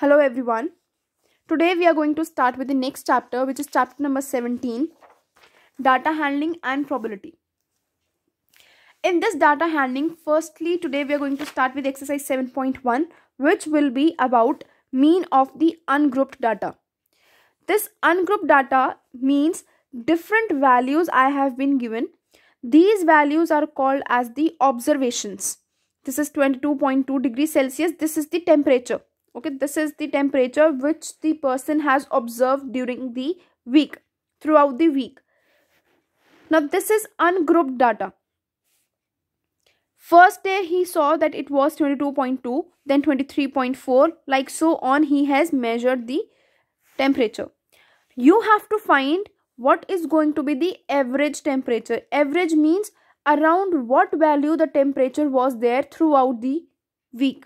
Hello everyone. Today we are going to start with the next chapter, which is chapter number 17, data handling and probability. In this data handling, firstly today we are going to start with exercise 7.1, which will be about mean of the ungrouped data. This ungrouped data means different values I have been given. These values are called as the observations. This is 22.2 degrees Celsius. This is the temperature. Okay, this is the temperature which the person has observed during the week, throughout the week. Now this is ungrouped data. First day he saw that it was 22.2, then 23.4, like so on. He has measured the temperature. You have to find what is going to be the average temperature. Average means around what value the temperature was there throughout the week.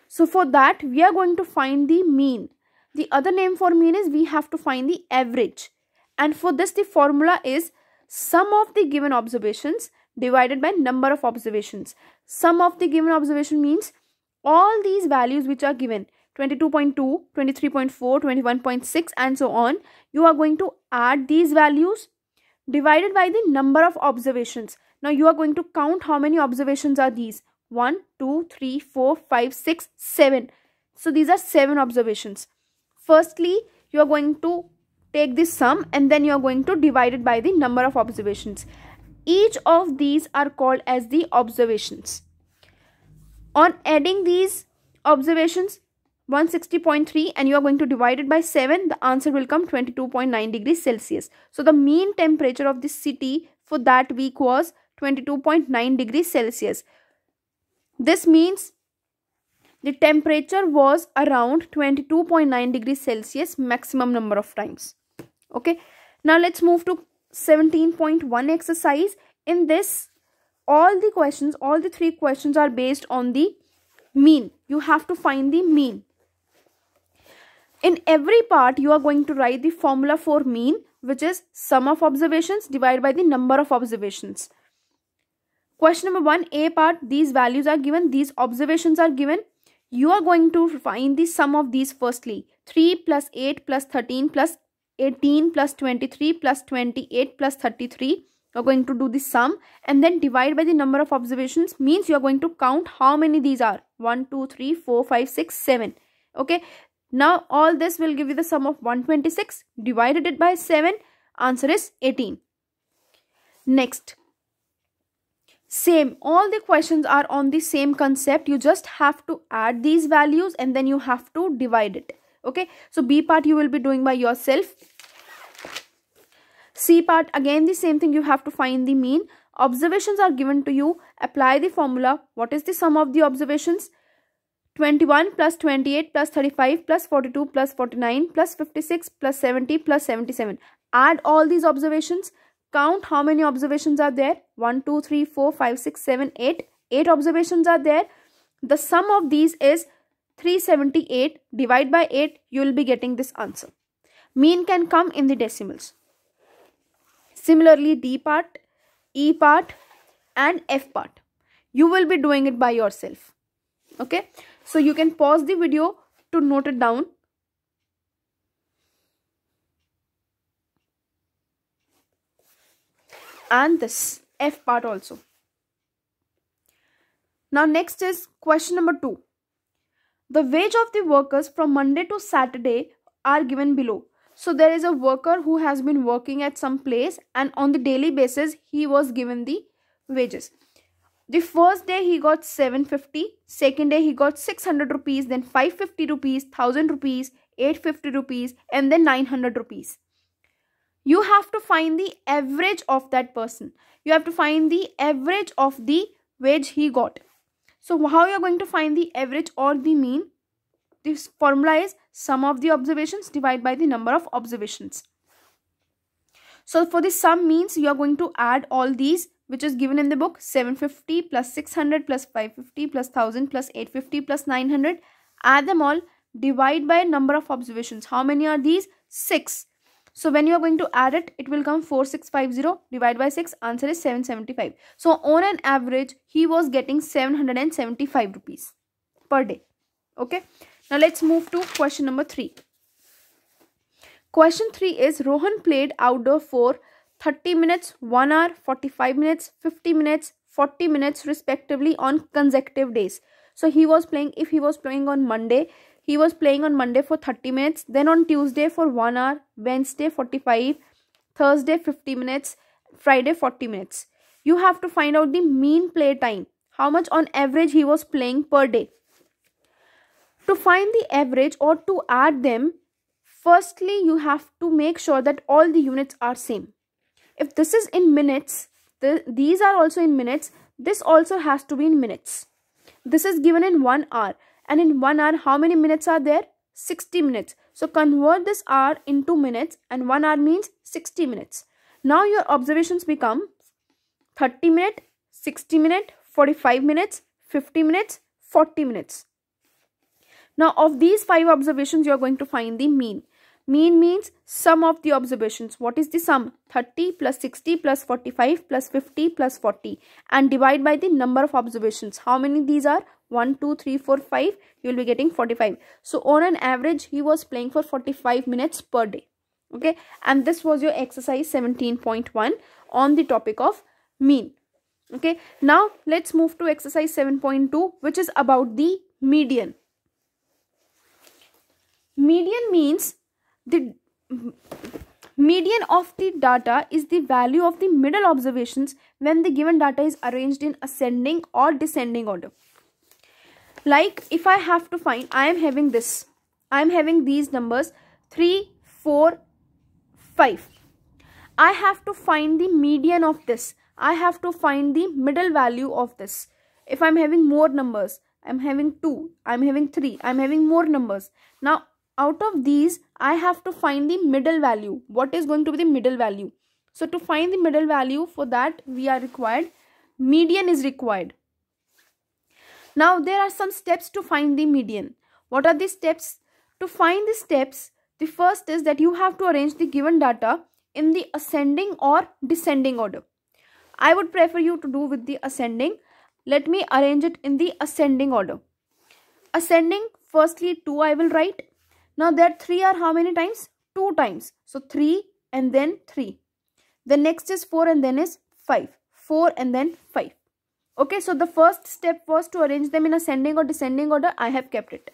So for that we are going to find the mean. The other name for mean is we have to find the average. And for this the formula is sum of the given observations divided by number of observations. Sum of the given observation means all these values which are given, 22.2, 23.4, 21.6 and so on. You are going to add these values divided by the number of observations. Now you are going to count how many observations are these. 1, 2, 3, 4, 5, 6, 7. So these are 7 observations. Firstly, you are going to take this sum and then you are going to divide it by the number of observations. Each of these are called as the observations. On adding these observations, 160.3, and you are going to divide it by 7, the answer will come 22.9 degrees Celsius. So the mean temperature of the city for that week was 22.9 degrees Celsius. This means the temperature was around 22.9 degrees Celsius maximum number of times. Okay. Now let's move to 17.1 exercise. In this, all the 3 questions are based on the mean. You have to find the mean. In every part, you are going to write the formula for mean, which is sum of observations divided by the number of observations. Question number 1, A part, these values are given, these observations are given. You are going to find the sum of these firstly. 3 plus 8 plus 13 plus 18 plus 23 plus 28 plus 33. You are going to do the sum and then divide by the number of observations, means you are going to count how many these are. 1, 2, 3, 4, 5, 6, 7. Okay. Now all this will give you the sum of 126. Divided it by 7. Answer is 18. Next. Same, all the questions are on the same concept. You just have to add these values and then you have to divide it. Okay, so B part you will be doing by yourself. C part, again the same thing, you have to find the mean. Observations are given to you. Apply the formula. What is the sum of the observations? 21 plus 28 plus 35 plus 42 plus 49 plus 56 plus 70 plus 77. Add all these observations. Count how many observations are there. 1, 2, 3, 4, 5, 6, 7, 8. 8 observations are there. The sum of these is 378. Divide by 8. You will be getting this answer. Mean can come in the decimals. Similarly, D part, E part and F part. You will be doing it by yourself. Okay. So you can pause the video to note it down. And this F part also. Now next is question number 2. The wage of the workers from Monday to Saturday are given below. So there is a worker who has been working at some place and on the daily basis he was given the wages. The first day he got 750, second day he got 600 rupees, then 550 rupees, 1000 rupees, 850 rupees and then 900 rupees. You have to find the average of that person. You have to find the average of the wage he got. So how you are going to find the average or the mean? This formula is sum of the observations divided by the number of observations. So for the sum means you are going to add all these which is given in the book. 750 plus 600 plus 550 plus 1000 plus 850 plus 900. Add them all. Divide by number of observations. How many are these? 6. So when you are going to add it, it will come 4650. Divide by 6. Answer is 775. So on an average, he was getting 775 rupees per day. Okay. Now let's move to question number 3. Question 3 is Rohan played outdoor for 30 minutes, 1 hour, 45 minutes, 50 minutes, 40 minutes respectively on consecutive days. So he was playing, if he was playing on Monday, he was playing on Monday for 30 minutes, then on Tuesday for 1 hour, Wednesday 45, Thursday 50 minutes, Friday 40 minutes. You have to find out the mean play time, how much on average he was playing per day. To find the average or to add them, firstly you have to make sure that all the units are same. If this is in minutes, these are also in minutes, this also has to be in minutes. This is given in 1 hour, and in 1 hour how many minutes are there? 60 minutes. So convert this hour into minutes, and 1 hour means 60 minutes. Now your observations become 30 minutes, 60 minutes, 45 minutes, 50 minutes, 40 minutes. Now of these 5 observations you are going to find the mean. Mean means sum of the observations. What is the sum? 30 plus 60 plus 45 plus 50 plus 40, and divide by the number of observations. How many these are? 1, 2, 3, 4, 5. You will be getting 45. So on an average he was playing for 45 minutes per day. Okay, and this was your exercise 17.1 on the topic of mean. Okay, now let's move to exercise 7.2, which is about the median. Median means the median of the data is the value of the middle observations when the given data is arranged in ascending or descending order. Like if I have to find, I am having these numbers 3, 4, 5. I have to find the median of this. I have to find the middle value of this. If I am having more numbers, I am having 2, I am having 3, I am having more numbers. Now out of these I have to find the middle value. What is going to be the middle value? So to find the middle value, for that we are required, median is required. Now there are some steps to find the median. What are the steps? To find the steps, the first is that you have to arrange the given data in the ascending or descending order. I would prefer you to do with the ascending. Let me arrange it in the ascending order. Ascending, firstly 2 I will write. Now there 3 are how many times? 2 times. So 3 and then 3. The next is 4 and then is 5. 4 and then 5. Okay, so the first step was to arrange them in ascending or descending order. I have kept it.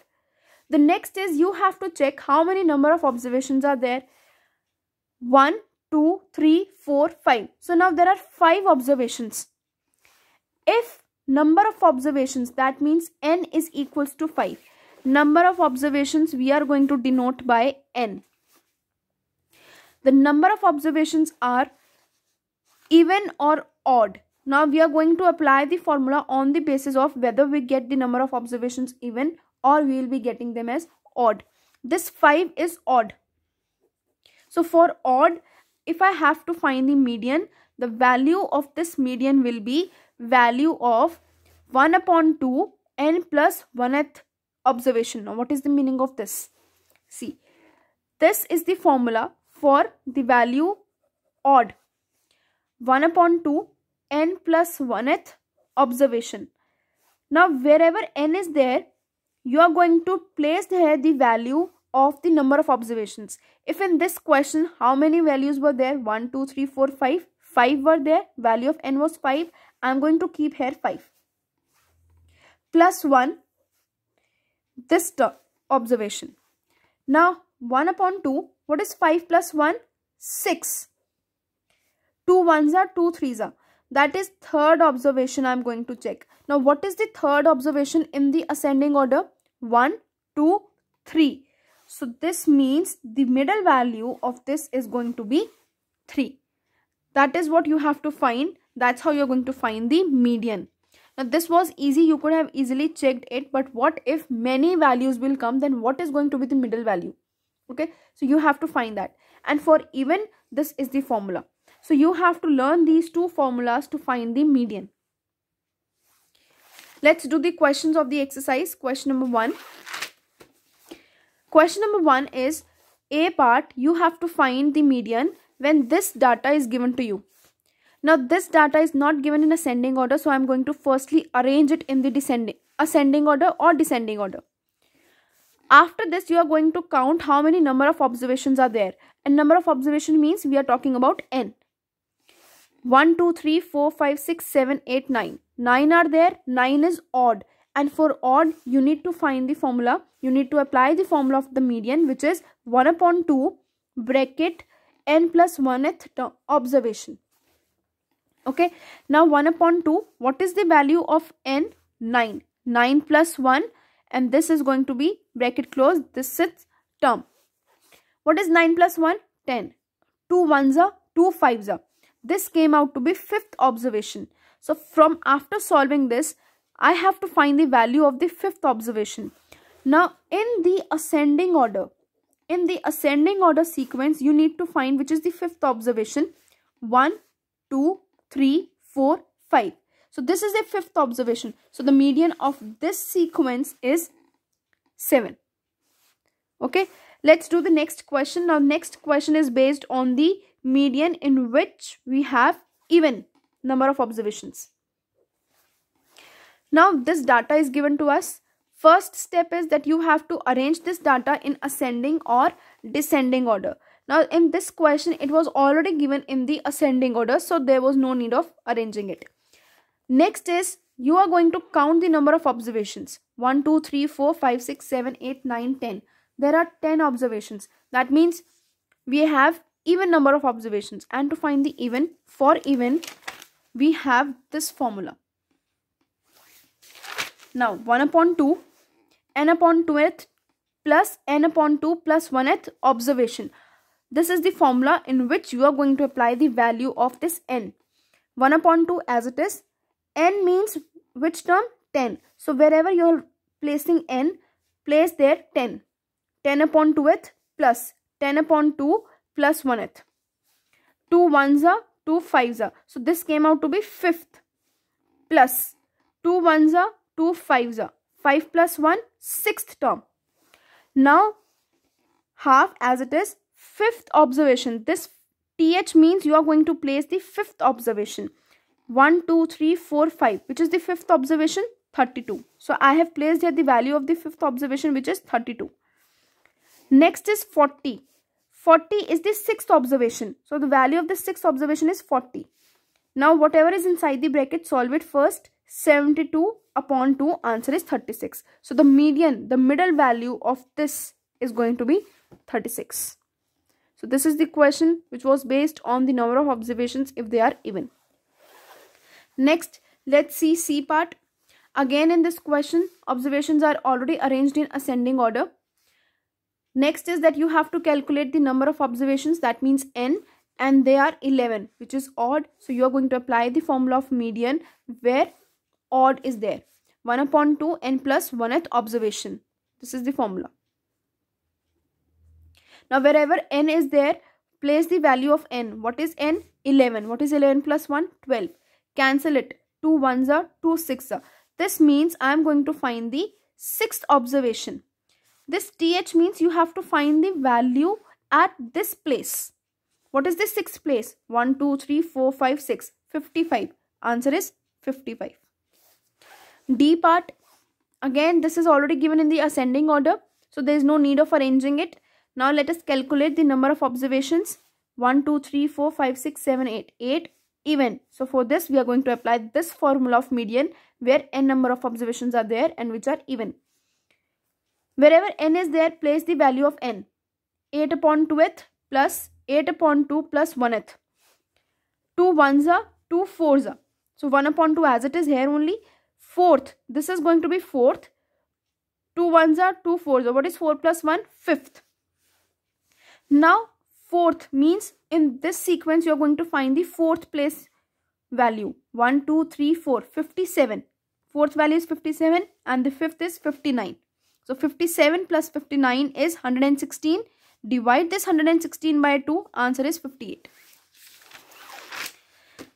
The next is you have to check how many number of observations are there. 1, 2, 3, 4, 5. So now there are 5 observations. If number of observations, that means n is equals to 5. Number of observations we are going to denote by n. The number of observations are even or odd. Now we are going to apply the formula on the basis of whether we get the number of observations even or we will be getting them as odd. This 5 is odd. So for odd, if I have to find the median, the value of this median will be value of 1 upon 2 n plus 1th observation. Now what is the meaning of this? See, this is the formula for the value odd. 1 upon 2 n plus 1th observation. Now wherever n is there, you are going to place here the value of the number of observations. If in this question how many values were there? 1, 2, 3, 4, 5. 5 were there. Value of n was 5. I am going to keep here 5. Plus 1. This observation. Now 1 upon 2. What is 5 plus 1? 6. 2 1s are 2 3s are. That is third observation I am going to check. Now what is the third observation in the ascending order? 1, 2, 3. So this means the middle value of this is going to be 3. That is what you have to find. That's how you're going to find the median. Now this was easy. You could have easily checked it. But what if many values will come? Then what is going to be the middle value? Okay. So you have to find that. And for even, this is the formula. So you have to learn these 2 formulas to find the median. Let's do the questions of the exercise. Question number 1. Question number 1 is A part. You have to find the median when this data is given to you. Now this data is not given in ascending order. So I am going to firstly arrange it in the ascending order or descending order. After this, you are going to count how many number of observations are there. And number of observation means we are talking about n. 1, 2, 3, 4, 5, 6, 7, 8, 9. 9 are there. 9 is odd. And for odd, you need to find the formula. You need to apply the formula of the median, which is 1 upon 2 bracket n plus 1th observation. Okay. Now 1 upon 2. What is the value of n? 9. 9 plus 1. And this is going to be bracket close. This is term. What is 9 plus 1? 10. 2 ones are 2 fives are. This came out to be 5th observation. So from after solving this, I have to find the value of the 5th observation. Now in the ascending order sequence, you need to find which is the 5th observation. 1, 2, 3, 4, 5. So this is the 5th observation. So the median of this sequence is 7. Okay. Let's do the next question. Now next question is based on the median in which we have even number of observations. Now this data is given to us. First step is that you have to arrange this data in ascending or descending order. Now in this question, it was already given in the ascending order, so there was no need of arranging it. Next is you are going to count the number of observations. 1, 2, 3, 4, 5, 6, 7, 8, 9, 10. There are 10 observations. That means we have even number of observations. And to find the even, for even, we have this formula. Now 1 upon 2, n upon 2th plus n upon 2 plus 1th observation. This is the formula in which you are going to apply the value of this n. 1 upon 2 as it is. N means which term? 10. So wherever you are placing n, place there 10. 10 upon 2th plus 10 upon 2 plus 1th. 2 ones are 2 fives are. So this came out to be 5th plus 2 ones are 2 fives are. 5 plus 1, 6th term. Now half as it is 5th observation. This th means you are going to place the 5th observation. 1, 2, 3, 4, 5. Which is the 5th observation? 32. So I have placed here the value of the 5th observation, which is 32. Next is 40. 40 is the 6th observation. So the value of the 6th observation is 40. Now whatever is inside the bracket, solve it first. 72 upon 2, answer is 36. So the median, the middle value of this is going to be 36. So this is the question which was based on the number of observations if they are even. Next, let's see C part. Again in this question, observations are already arranged in ascending order. Next is that you have to calculate the number of observations, that means n, and they are 11, which is odd. So you are going to apply the formula of median where odd is there. 1 upon 2 n plus 1th observation. This is the formula. Now wherever n is there, place the value of n. What is n? 11. What is 11 plus 1? 12. Cancel it. 2 ones are 2 6 are. This means I am going to find the 6th observation. This th means you have to find the value at this place. What is the 6th place? 1, 2, 3, 4, 5, 6. 55. Answer is 55. D part. Again, this is already given in the ascending order. So there is no need of arranging it. Now let us calculate the number of observations. 1, 2, 3, 4, 5, 6, 7, 8. 8 even. So for this we are going to apply this formula of median where n number of observations are there and which are even. Wherever n is there, place the value of n. 8 upon 2th plus 8 upon 2 plus 1th. 2 ones are 2 fours are. So 1 upon 2 as it is here only. 4th. This is going to be 4th. 2 ones are 2 fours are. What is 4 plus 1? 5th. Now 4th means in this sequence you are going to find the 4th place value. 1, 2, 3, 4. 57. 4th value is 57 and the 5th is 59. So 57 plus 59 is 116. Divide this 116 by 2. Answer is 58.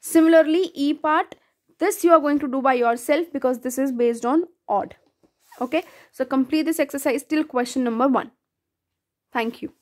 Similarly, E part. This you are going to do by yourself because this is based on odd. Okay. So complete this exercise till question number 1. Thank you.